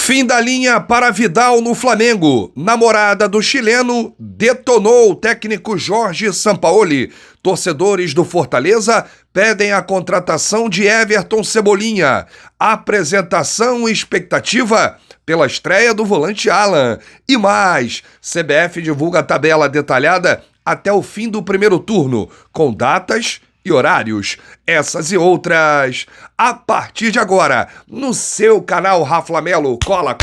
Fim da linha para Vidal no Flamengo. Namorada do chileno detonou o técnico Jorge Sampaoli. Torcedores do Fortaleza pedem a contratação de Everton Cebolinha. Apresentação e expectativa pela estreia do volante Alan. E mais, CBF divulga a tabela detalhada até o fim do primeiro turno, com datas e horários. Essas e outras a partir de agora no seu canal Rafa Melo. Cola.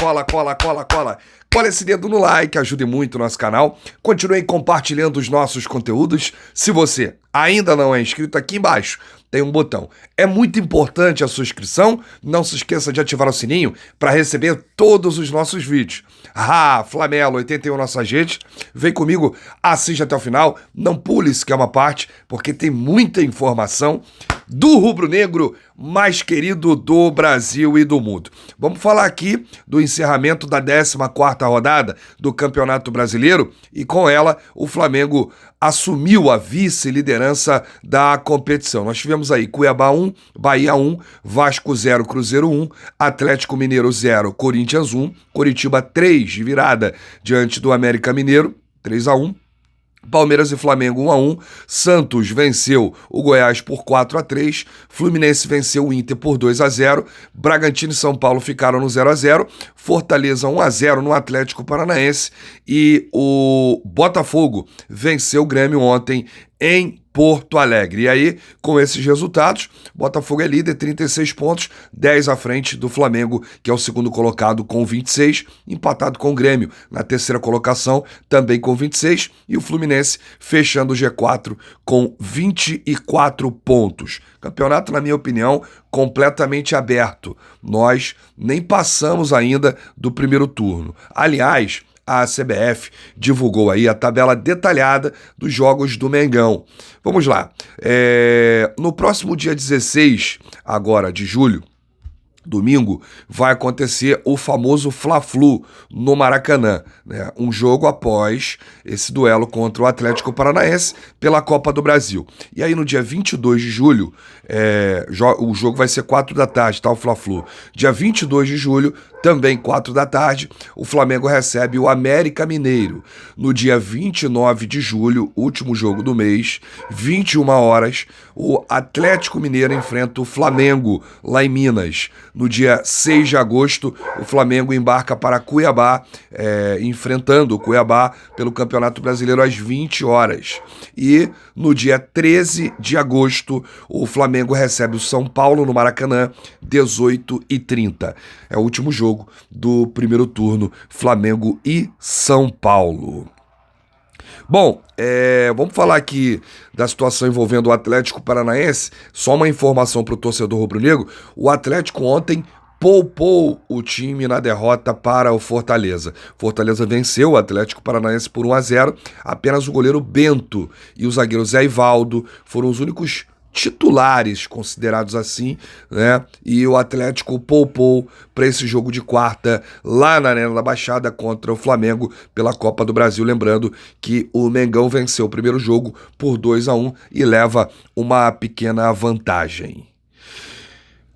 Cola esse dedo no like, ajude muito o nosso canal. Continue compartilhando os nossos conteúdos. Se você ainda não é inscrito, aqui embaixo tem um botão. É muito importante a sua inscrição. Não se esqueça de ativar o sininho para receber todos os nossos vídeos. Rafa Melo 81 nossa gente. Vem comigo, assiste até o final. Não pule isso que é uma parte, porque tem muita informação do rubro-negro mais querido do Brasil e do mundo. Vamos falar aqui do encerramento da 14ª rodada do Campeonato Brasileiro e com ela o Flamengo assumiu a vice-liderança da competição. Nós tivemos aí Cuiabá 1, Bahia 1, Vasco 0, Cruzeiro 1, Atlético Mineiro 0, Corinthians 1, Coritiba 3 de virada diante do América Mineiro, 3-1. Palmeiras e Flamengo 1-1, Santos venceu o Goiás por 4-3, Fluminense venceu o Inter por 2-0, Bragantino e São Paulo ficaram no 0-0, Fortaleza 1-0 no Atlético Paranaense e o Botafogo venceu o Grêmio ontem em Porto Alegre. E aí, com esses resultados, Botafogo é líder, 36 pontos, 10 à frente do Flamengo, que é o segundo colocado com 26, empatado com o Grêmio na terceira colocação, também com 26, e o Fluminense fechando o G4 com 24 pontos. Campeonato, na minha opinião, completamente aberto. Nós nem passamos ainda do primeiro turno. Aliás, a CBF divulgou aí a tabela detalhada dos jogos do Mengão. Vamos lá. No próximo dia 16 agora de julho, domingo, vai acontecer o famoso Fla-Flu no Maracanã, né? Um jogo após esse duelo contra o Atlético Paranaense pela Copa do Brasil. E aí no dia 22 de julho, o jogo vai ser 4 da tarde, tá? O Fla-Flu. Dia 22 de julho, também 4 da tarde, o Flamengo recebe o América Mineiro. No dia 29 de julho, último jogo do mês, 21 horas, o Atlético Mineiro enfrenta o Flamengo lá em Minas. No dia 6 de agosto, o Flamengo embarca para Cuiabá, enfrentando o Cuiabá pelo Campeonato Brasileiro às 20 horas. E no dia 13 de agosto, o Flamengo recebe o São Paulo no Maracanã, 18h30. É o último jogo do primeiro turno, Flamengo e São Paulo. Bom, vamos falar aqui da situação envolvendo o Atlético Paranaense. Só uma informação para o torcedor rubro-negro: o Atlético ontem poupou o time na derrota para o Fortaleza. Fortaleza venceu o Atlético Paranaense por 1-0. Apenas o goleiro Bento e o zagueiro Zé Ivaldo foram os únicos titulares considerados assim, né? E o Atlético poupou para esse jogo de quarta lá na Arena da Baixada contra o Flamengo pela Copa do Brasil. Lembrando que o Mengão venceu o primeiro jogo por 2-1 e leva uma pequena vantagem.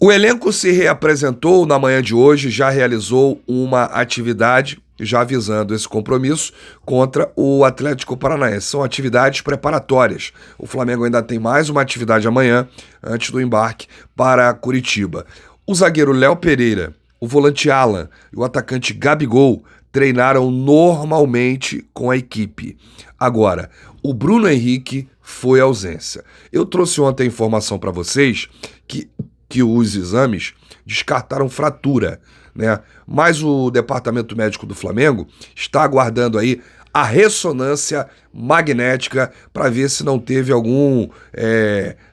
O elenco se reapresentou na manhã de hoje, já realizou uma atividade, já avisando esse compromisso contra o Atlético Paranaense. São atividades preparatórias. O Flamengo ainda tem mais uma atividade amanhã, antes do embarque para Curitiba. O zagueiro Léo Pereira, o volante Alan e o atacante Gabigol treinaram normalmente com a equipe. Agora, o Bruno Henrique foi ausência. Eu trouxe ontem a informação para vocês que os exames descartaram fratura, né? Mas o Departamento Médico do Flamengo está aguardando aí a ressonância magnética para ver se não teve algum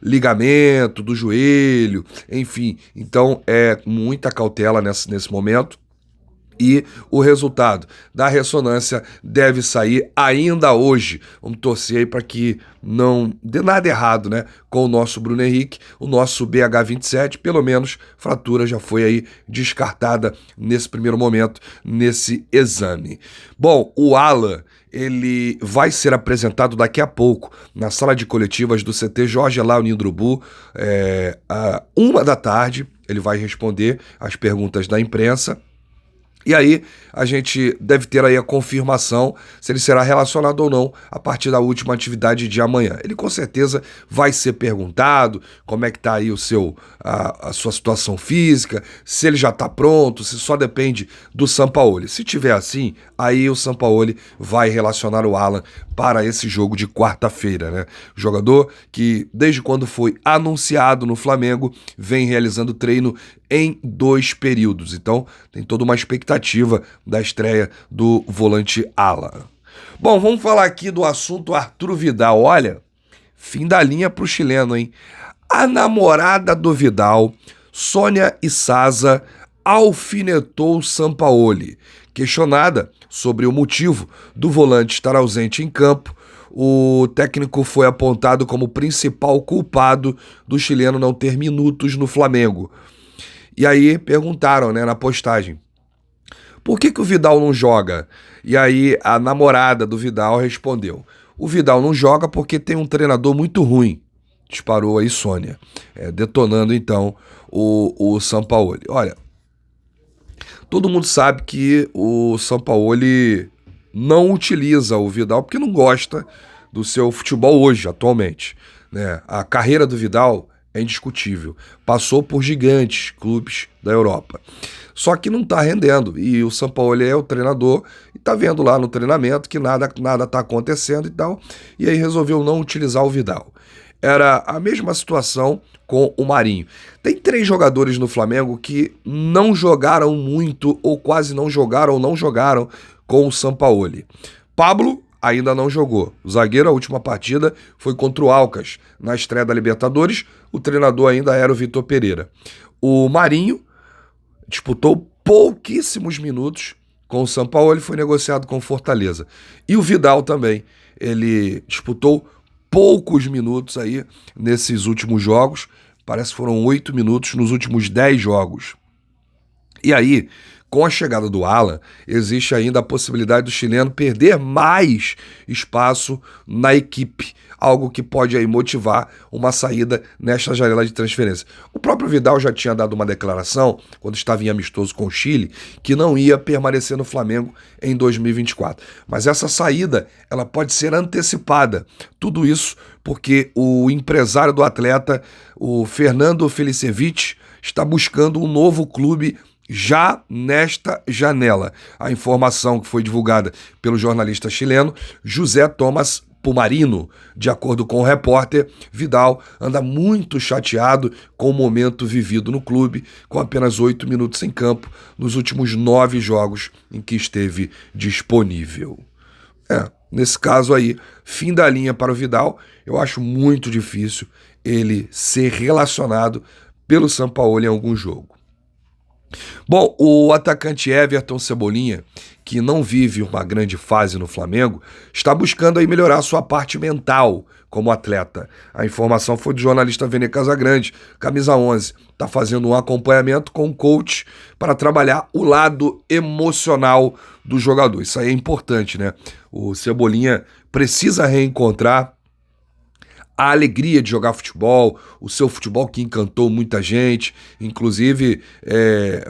ligamento do joelho, enfim. Então, muita cautela nesse momento. E o resultado da ressonância deve sair ainda hoje. Vamos torcer aí para que não dê nada errado, né, com o nosso Bruno Henrique, o nosso BH27. Pelo menos fratura já foi aí descartada nesse primeiro momento, nesse exame. Bom, o Alan, ele vai ser apresentado daqui a pouco na sala de coletivas do CT Jorge Elao Urubu, à 1 da tarde. Ele vai responder as perguntas da imprensa. E aí a gente deve ter aí a confirmação se ele será relacionado ou não a partir da última atividade de amanhã. Ele com certeza vai ser perguntado como é que está aí a sua situação física, se ele já está pronto, se só depende do Sampaoli. Se tiver assim, aí o Sampaoli vai relacionar o Alan para esse jogo de quarta-feira, né? Jogador que desde quando foi anunciado no Flamengo vem realizando treino em 2 períodos. Então tem toda uma expectativa da estreia do volante Alan. Bom, vamos falar aqui do assunto Arturo Vidal. Olha, fim da linha pro chileno, hein? A namorada do Vidal, Sônia Isaza, alfinetou o Sampaoli. Questionada sobre o motivo do volante estar ausente em campo, o técnico foi apontado como principal culpado do chileno não ter minutos no Flamengo. E aí perguntaram, né, na postagem, por que o Vidal não joga? E aí a namorada do Vidal respondeu, o Vidal não joga porque tem um treinador muito ruim. Disparou aí Sônia, detonando então o Sampaoli. Olha, todo mundo sabe que o Sampaoli não utiliza o Vidal porque não gosta do seu futebol hoje, atualmente, né? A carreira do Vidal é indiscutível. Passou por gigantes clubes da Europa. Só que não está rendendo. E o Sampaoli é o treinador e está vendo lá no treinamento que nada está acontecendo e tal. E aí resolveu não utilizar o Vidal. Era a mesma situação com o Marinho. Tem 3 jogadores no Flamengo que não jogaram muito, ou quase não jogaram, ou não jogaram com o Sampaoli. Pablo ainda não jogou. O zagueiro, a última partida foi contra o Alcas, na estreia da Libertadores. O treinador ainda era o Vitor Pereira. O Marinho disputou pouquíssimos minutos com o Sampaoli, foi negociado com o Fortaleza. E o Vidal também, ele disputou poucos minutos aí nesses últimos jogos, parece que foram 8 minutos nos últimos 10 jogos. E aí, com a chegada do Alan, existe ainda a possibilidade do chileno perder mais espaço na equipe, algo que pode aí motivar uma saída nesta janela de transferência. O próprio Vidal já tinha dado uma declaração, quando estava em amistoso com o Chile, que não ia permanecer no Flamengo em 2024. Mas essa saída, ela pode ser antecipada. Tudo isso porque o empresário do atleta, o Fernando Felicevich, está buscando um novo clube já nesta janela. A informação que foi divulgada pelo jornalista chileno José Tomás Pumarino. De acordo com o repórter, Vidal anda muito chateado com o momento vivido no clube, com apenas 8 minutos em campo nos últimos 9 jogos em que esteve disponível. Nesse caso aí, fim da linha para o Vidal. Eu acho muito difícil ele ser relacionado pelo Sampaoli em algum jogo. Bom, o atacante Everton Cebolinha, que não vive uma grande fase no Flamengo, está buscando aí melhorar sua parte mental como atleta. A informação foi do jornalista Vene Casagrande, camisa 11. Está fazendo um acompanhamento com o coach para trabalhar o lado emocional do jogador. Isso aí é importante, né? O Cebolinha precisa reencontrar a alegria de jogar futebol, o seu futebol que encantou muita gente, inclusive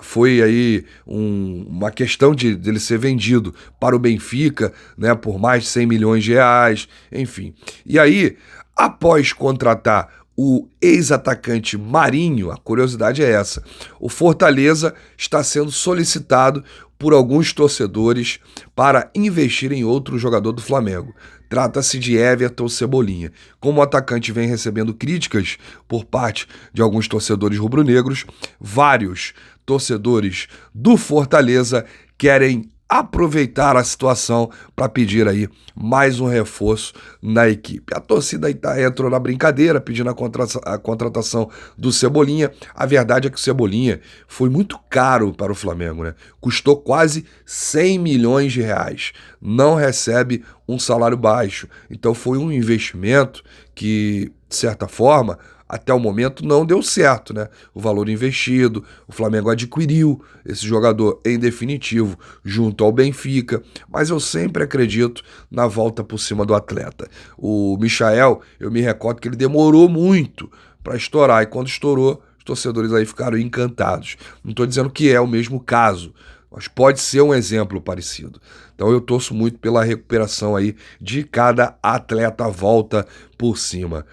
foi aí uma questão de ele ser vendido para o Benfica, né, por mais de 100 milhões de reais, enfim. E aí, após contratar o ex-atacante Marinho, a curiosidade é essa, o Fortaleza está sendo solicitado por alguns torcedores para investir em outro jogador do Flamengo. Trata-se de Everton Cebolinha. Como o atacante vem recebendo críticas por parte de alguns torcedores rubro-negros, vários torcedores do Fortaleza querem aproveitar a situação para pedir aí mais um reforço na equipe. A torcida entrou na brincadeira pedindo a contratação do Cebolinha. A verdade é que o Cebolinha foi muito caro para o Flamengo, né? Custou quase 100 milhões de reais. Não recebe um salário baixo. Então foi um investimento que, de certa forma, até o momento não deu certo, né? O valor investido, o Flamengo adquiriu esse jogador em definitivo junto ao Benfica, mas eu sempre acredito na volta por cima do atleta. O Michael, eu me recordo que ele demorou muito para estourar, e quando estourou, os torcedores aí ficaram encantados. Não estou dizendo que é o mesmo caso mas pode ser um exemplo parecido. Então eu torço muito pela recuperação aí de cada atleta volta por cima.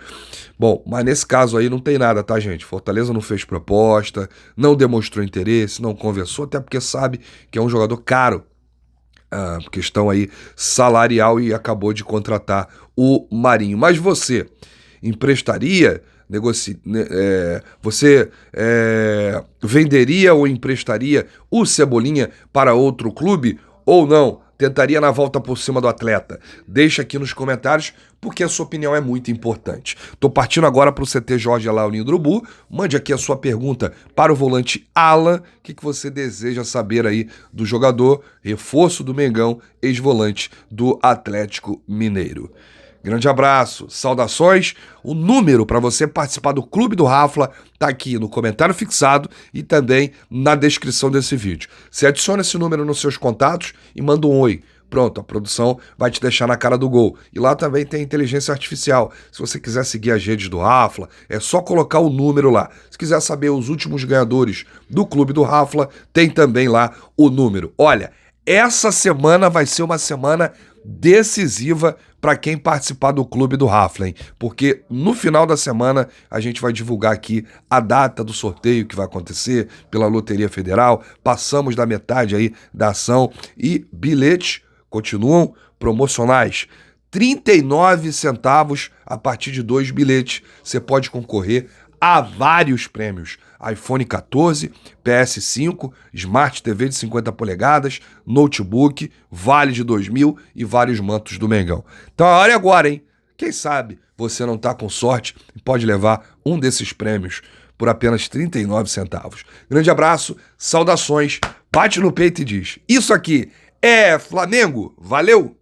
Bom, mas nesse caso aí não tem nada, tá, gente? Fortaleza não fez proposta, não demonstrou interesse, não conversou, até porque sabe que é um jogador caro. Questão aí salarial e acabou de contratar o Marinho. Mas você emprestaria, você venderia ou emprestaria o Cebolinha para outro clube ou não? Tentaria na volta por cima do atleta? Deixa aqui nos comentários, porque a sua opinião é muito importante. Tô partindo agora para o CT Jorge Alain do Urubu. Mande aqui a sua pergunta para o volante Alan. O que você deseja saber aí do jogador, reforço do Mengão, ex-volante do Atlético Mineiro. Grande abraço, saudações. O número para você participar do Clube do Rafla tá aqui no comentário fixado e também na descrição desse vídeo. Você adiciona esse número nos seus contatos e manda um oi. Pronto, a produção vai te deixar na cara do gol. E lá também tem inteligência artificial. Se você quiser seguir as redes do Rafla, é só colocar o número lá. Se quiser saber os últimos ganhadores do Clube do Rafla, tem também lá o número. Olha, essa semana vai ser uma semana decisiva para quem participar do Clube do Rafla, hein? Porque no final da semana a gente vai divulgar aqui a data do sorteio que vai acontecer pela Loteria Federal. Passamos da metade aí da ação e bilhetes continuam promocionais. 39 centavos a partir de 2 bilhetes. Você pode concorrer a vários prêmios. iPhone 14, PS5, Smart TV de 50 polegadas, notebook, vale de 2.000 e vários mantos do Mengão. Então a hora é agora, hein? Quem sabe você não tá com sorte e pode levar um desses prêmios por apenas 39 centavos. Grande abraço, saudações, bate no peito e diz: isso aqui é Flamengo, valeu!